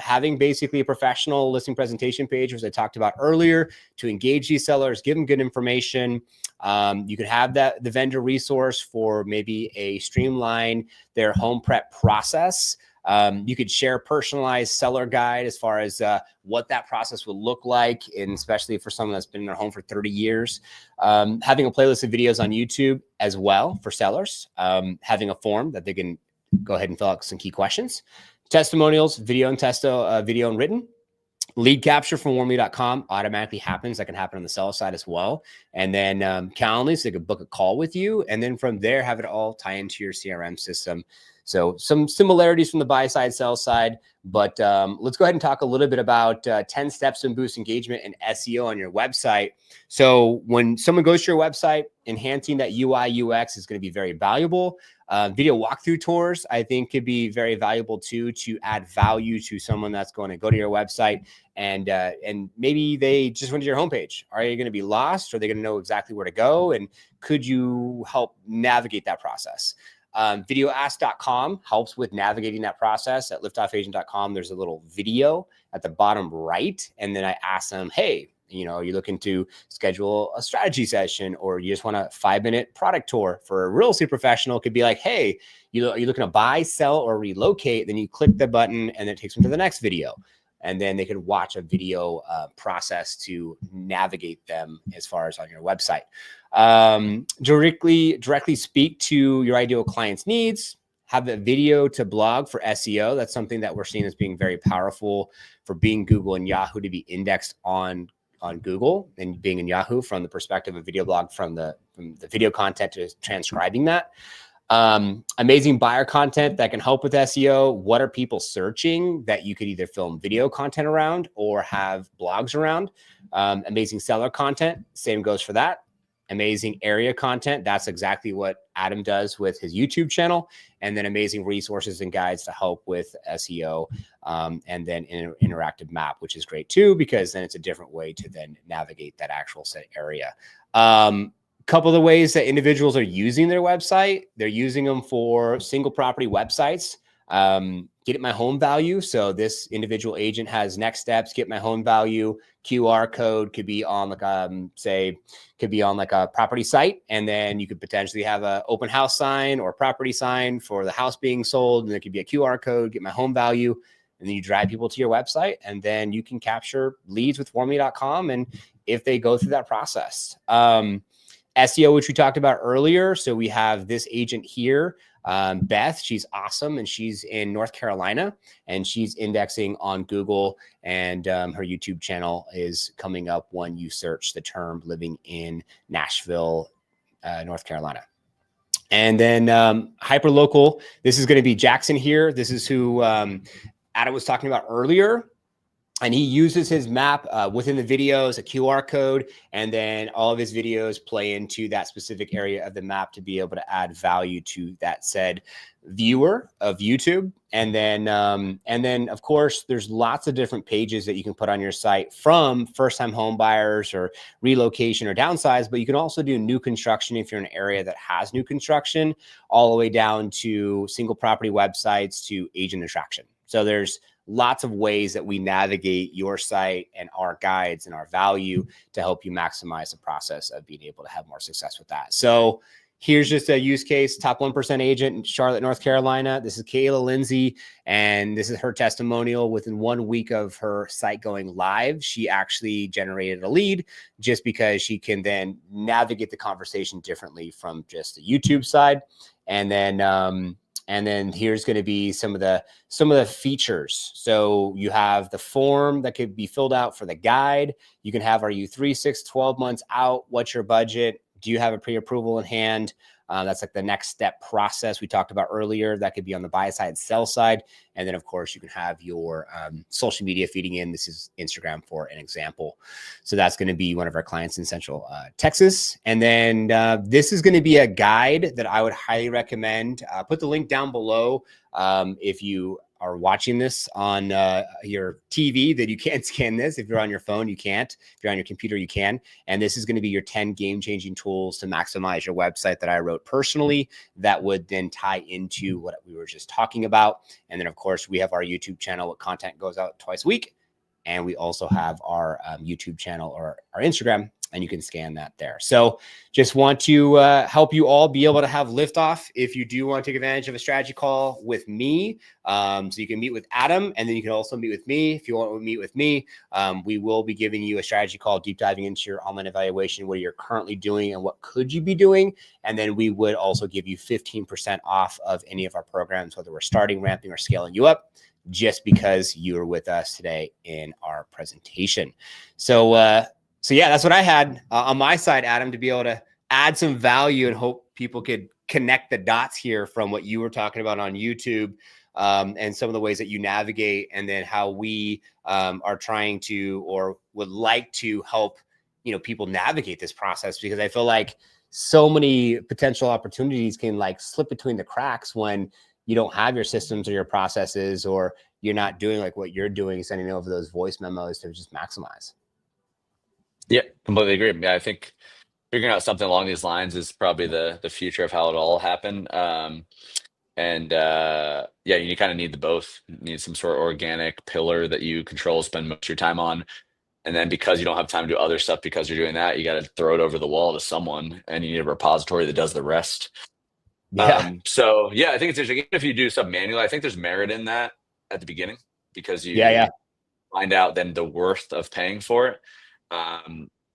having basically a professional listing presentation page, as I talked about earlier, to engage these sellers, give them good information. You could have the vendor resource for maybe a streamline their home prep process. You could share a personalized seller guide as far as what that process would look like, and especially for someone that's been in their home for 30 years. Having a playlist of videos on YouTube as well for sellers. Having a form that they can go ahead and fill out some key questions. Testimonials, video and written. Lead capture from warmly.com automatically happens. That can happen on the seller side as well. And then Calendly, so they can book a call with you. And then from there, have it all tie into your CRM system. So some similarities from the buy side, sell side, but let's go ahead and talk a little bit about 10 steps to boost engagement and SEO on your website. So when someone goes to your website, enhancing that UI UX is going to be very valuable. Video walkthrough tours, I think, could be very valuable too, to add value to someone that's going to go to your website and maybe they just went to your homepage. Are you going to be lost? Are they going to know exactly where to go? And could you help navigate that process? Videoask.com helps with navigating that process. At liftoffagent.com, there's a little video at the bottom right. And then I ask them, hey, you're looking to schedule a strategy session, or you just want a 5-minute product tour. For a real estate professional, it could be like, hey, you're looking to buy, sell, or relocate. Then you click the button and it takes them to the next video. And then they could watch a video process to navigate them as far as on your website. Directly speak to your ideal client's needs. Have a video to blog for SEO. That's something that we're seeing as being very powerful for being Google and Yahoo to be indexed on Google and being in Yahoo from the perspective of video blog, from the video content to transcribing that. Amazing buyer content that can help with SEO. What are people searching that you could either film video content around or have blogs around? Amazing seller content, same goes for that. Amazing area content, that's exactly what Adam does with his YouTube channel. And then amazing resources and guides to help with SEO, and then an interactive map, which is great too, because then it's a different way to then navigate that actual set area. Couple of the ways that individuals are using their website, they're using them for single property websites. Get my home value. So this individual agent has next steps, get my home value, QR code could be on like a property site. And then you could potentially have an open house sign or property sign for the house being sold. And there could be a QR code, get my home value. And then you drive people to your website, and then you can capture leads with warmly.com. And if they go through that process, SEO, which we talked about earlier. So we have this agent here, Beth. She's awesome, and she's in North Carolina, and she's indexing on Google, and her YouTube channel is coming up when you search the term living in Nashville, North Carolina. And then hyperlocal, this is going to be Jackson here. This is who Adam was talking about earlier. And he uses his map within the videos, a QR code, and then all of his videos play into that specific area of the map to be able to add value to that said viewer of YouTube. And then of course, there's lots of different pages that you can put on your site, from first-time home buyers or relocation or downsize, but you can also do new construction if you're in an area that has new construction, all the way down to single property websites to agent attraction. So there's lots of ways that we navigate your site and our guides and our value to help you maximize the process of being able to have more success with that. So here's just a use case, top 1% agent in Charlotte, North Carolina. This is Kayla Lindsay, and this is her testimonial. Within 1 week of her site going live, she actually generated a lead, just because she can then navigate the conversation differently from just the YouTube side. And then here's going to be some of the features. So you have the form that could be filled out for the guide. You can have, are you 3, 6, 12 months out? What's your budget? Do you have a pre-approval in hand? That's like the next step process we talked about earlier. That could be on the buy side, sell side. And then of course you can have your social media feeding in. This is Instagram for an example. So that's going to be one of our clients in Central Texas. And then this is going to be a guide that I would highly recommend. Put the link down below. If you are watching this on your TV, that you can't scan this. If you're on your phone, you can't. If you're on your computer, you can. And this is going to be your 10 game-changing tools to maximize your website that I wrote personally, that would then tie into what we were just talking about. And then of course we have our YouTube channel with content goes out twice a week. And we also have our YouTube channel or our Instagram, and you can scan that there. So just want to help you all be able to have liftoff. If you do want to take advantage of a strategy call with me, so you can meet with Adam, and then you can also meet with me. If you want to meet with me, we will be giving you a strategy call, deep diving into your online evaluation, what you're currently doing and what could you be doing. And then we would also give you 15% off of any of our programs, whether we're starting, ramping, or scaling you up, just because you're with us today in our presentation. So yeah, that's what I had on my side, Adam, to be able to add some value and hope people could connect the dots here from what you were talking about on YouTube, and some of the ways that you navigate, and then how we are trying to, or would like to help, people navigate this process, because I feel like so many potential opportunities can like slip between the cracks when you don't have your systems or your processes, or you're not doing like what you're doing, sending over those voice memos to just maximize. Yeah, completely agree. Yeah, I think figuring out something along these lines is probably the future of how it all happen. And yeah, you kind of need the both. You need some sort of organic pillar that you control, spend most of your time on. And then because you don't have time to do other stuff because you're doing that, you got to throw it over the wall to someone, and you need a repository that does the rest. Yeah. So yeah, I think it's interesting. Even if you do stuff manually, I think there's merit in that at the beginning, because Yeah. you Yeah. find out then the worth of paying for it.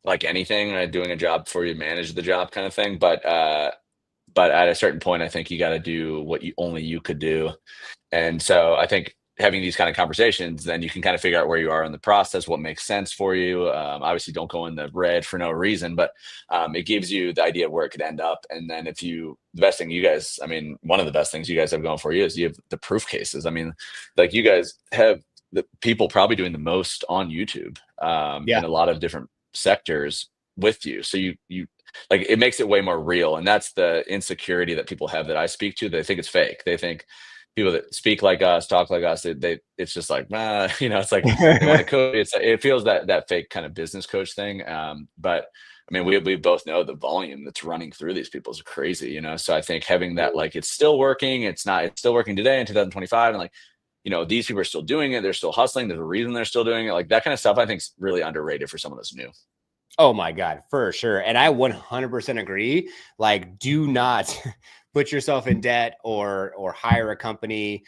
Like anything, doing a job before you manage the job kind of thing. But at a certain point, I think you got to do what only you could do. And so I think having these kind of conversations, then you can kind of figure out where you are in the process, what makes sense for you. Obviously, don't go in the red for no reason, but it gives you the idea of where it could end up. And then the best thing you guys, I mean, one of the best things you guys have going for you is you have the proof cases. I mean, like you guys have the people probably doing the most on YouTube in a lot of different sectors with you. So you like, it makes it way more real. And that's the insecurity that people have that I speak to. They think it's fake. They think people that speak like us, talk like us, it's just like, it's like they want to coach. It feels that fake kind of business coach thing. But I mean, we both know the volume that's running through these people is crazy, So I think having that, like, it's still working. It's still working today in 2025. And like, these people are still doing it. They're still hustling. There's a reason they're still doing it. Like that kind of stuff, I think is really underrated for someone that's new. Oh my God, for sure. And I 100% agree. Like, do not put yourself in debt or hire a company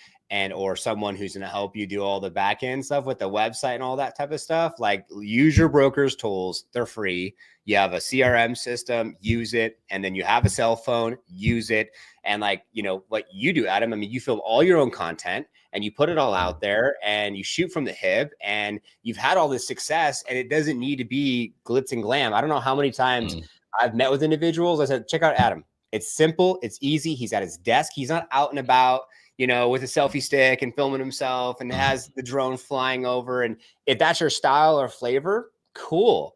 or someone who's going to help you do all the back end stuff with the website and all that type of stuff. Like, use your broker's tools. They're free. You have a CRM system, use it. And then you have a cell phone, use it. And like, what you do, Adam, I mean, you film all your own content and you put it all out there and you shoot from the hip and you've had all this success, and it doesn't need to be glitz and glam. I don't know how many times I've met with individuals. I said, check out Adam. It's simple. It's easy. He's at his desk. He's not out and about, with a selfie stick and filming himself and has the drone flying over. And if that's your style or flavor, cool.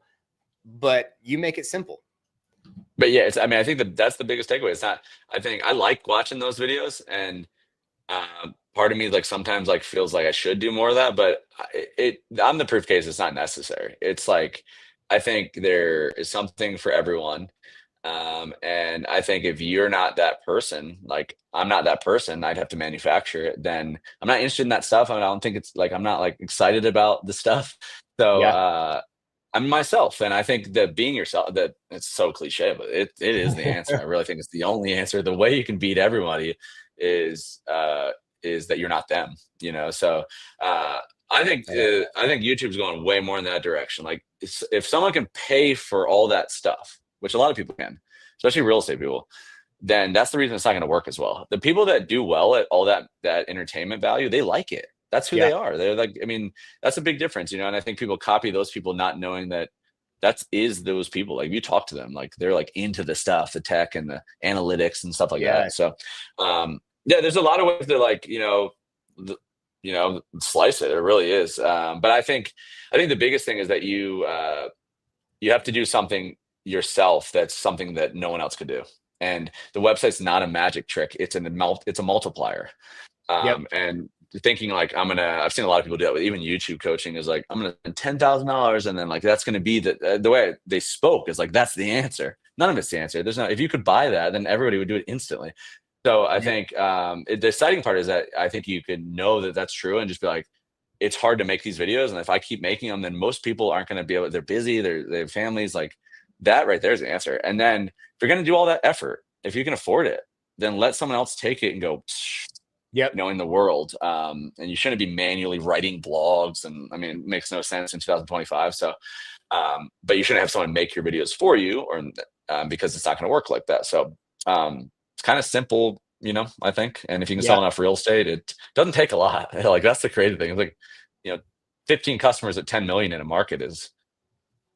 But you make it simple. But yeah, I think that's the biggest takeaway. I think I like watching those videos, and part of me like sometimes like feels like I should do more of that, but I'm the proof case. It's not necessary. It's like, I think there is something for everyone. And I think if you're not that person, like I'm not that person, I'd have to manufacture it. Then I'm not interested in that stuff. I don't think it's like, I'm not like excited about the stuff. So, I'm myself. And I think that being yourself, that it's so cliche, but it is the answer. I really think it's the only answer. The way you can beat everybody is that you're not them, So I think YouTube's going way more in that direction. Like if someone can pay for all that stuff, which a lot of people can, especially real estate people, then that's the reason it's not going to work as well. The people that do well at all that entertainment value, they like it. That's who they are. They're like, I mean, that's a big difference, And I think people copy those people not knowing that is those people. Like you talk to them, like they're like into the stuff, the tech and the analytics and stuff like that. So, yeah, there's a lot of ways to like, slice it. It really is. But I think the biggest thing is that you have to do something yourself. That's something that no one else could do. And the website's not a magic trick. It's a multiplier. And thinking like I've seen a lot of people do that with even YouTube coaching is like, I'm going to spend $10,000 and then like, that's going to be the way they spoke is like, that's the answer. None of it's the answer. If you could buy that, then everybody would do it instantly. So I think the exciting part is that I think you could know that that's true and just be like, it's hard to make these videos. And if I keep making them, then most people aren't going to be able, they're busy, they have families, like that right there is the answer. And then if you're going to do all that effort, if you can afford it, then let someone else take it and go, in the world. And you shouldn't be manually writing blogs. And I mean, it makes no sense in 2025. So, but you shouldn't have someone make your videos for you or because it's not going to work like that. So it's kind of simple, I think. And if you can sell enough real estate, it doesn't take a lot. Like that's the crazy thing. It's like, 15 customers at 10 million in a market is,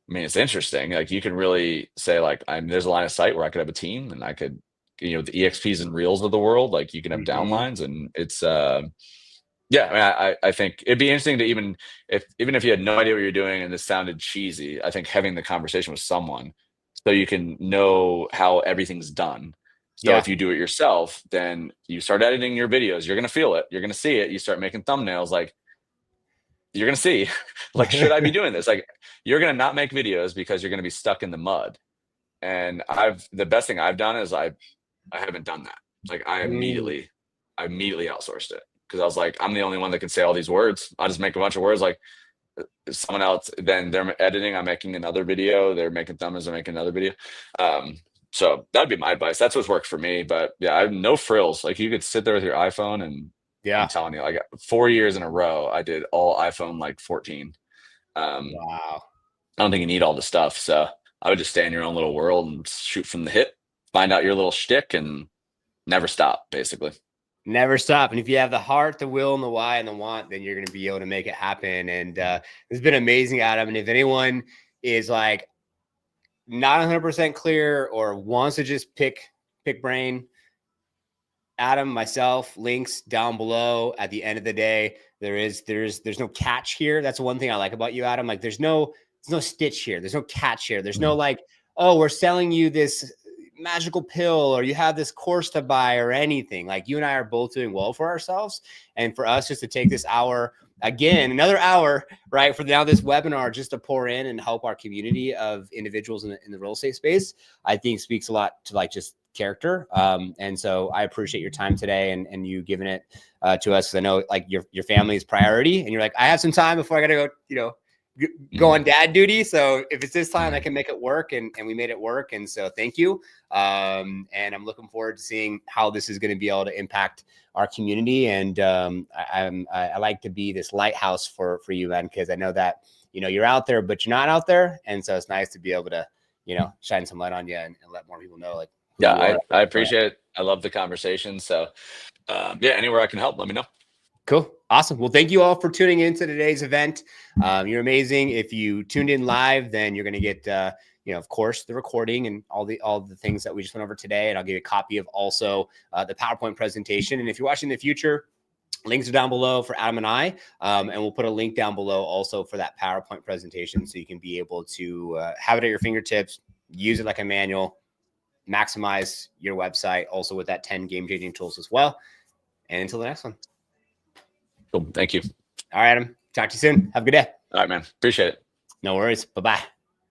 I mean, it's interesting. Like you can really say like, there's a line of sight where I could have a team and I could, the EXPs and reels of the world, like you can have downlines and it's, I mean, I think it'd be interesting to even if you had no idea what you're doing and this sounded cheesy, I think having the conversation with someone so you can know how everything's done. So if you do it yourself, then you start editing your videos, you're going to feel it. You're going to see it. You start making thumbnails. Like you're going to see like, should I be doing this? Like you're going to not make videos because you're going to be stuck in the mud. And the best thing I've done is I haven't done that. Like I immediately outsourced it, because I was like, I'm the only one that can say all these words. I'll just make a bunch of words. Like someone else, then they're editing, I'm making another video, they're making thumbnails, I'm making another video. So that'd be my advice. That's what's worked for me. But yeah, I have no frills. Like you could sit there with your iPhone, and I'm telling you, like 4 years in a row, I did all iPhone like 14. Wow. I don't think you need all the stuff. So I would just stay in your own little world and shoot from the hip, find out your little shtick, and never stop, basically. Never stop. And if you have the heart, the will, and the why and the want, then you're going to be able to make it happen. And it's been amazing, Adam. And if anyone is like not 100% clear or wants to just pick brain, Adam, myself, links down below. At the end of the day, there's no catch here. That's one thing I like about you, Adam. Like there's no stitch here. There's no catch here. There's no like, oh, we're selling you this magical pill or you have this course to buy or anything. Like you and I are both doing well for ourselves. And for us just to take this hour, again, another hour, right, for now this webinar just to pour in and help our community of individuals in the real estate space, I think speaks a lot to like just character. And so I appreciate your time today and you giving it to us. Cause I know like your family is priority and you're like, I have some time before I got to go, go on dad duty. So if it's this time, I can make it work. And we made it work. And so thank you. And I'm looking forward to seeing how this is going to be able to impact our community. And I like to be this lighthouse for you, man, because I know that, you're out there, but you're not out there. And so it's nice to be able to, shine some light on you and let more people know. Like, yeah, I appreciate it. I love the conversation. So yeah, anywhere I can help, let me know. Cool. Awesome. Well, thank you all for tuning into today's event. You're amazing. If you tuned in live, then you're going to get, of course, the recording and all the things that we just went over today. And I'll give you a copy of also the PowerPoint presentation. And if you're watching in the future, links are down below for Adam and I. And we'll put a link down below also for that PowerPoint presentation. So you can be able to have it at your fingertips, use it like a manual, maximize your website also with that 10 game-changing tools as well. And until the next one. Cool. Thank you. All right, Adam. Talk to you soon. Have a good day. All right, man. Appreciate it. No worries. Bye-bye.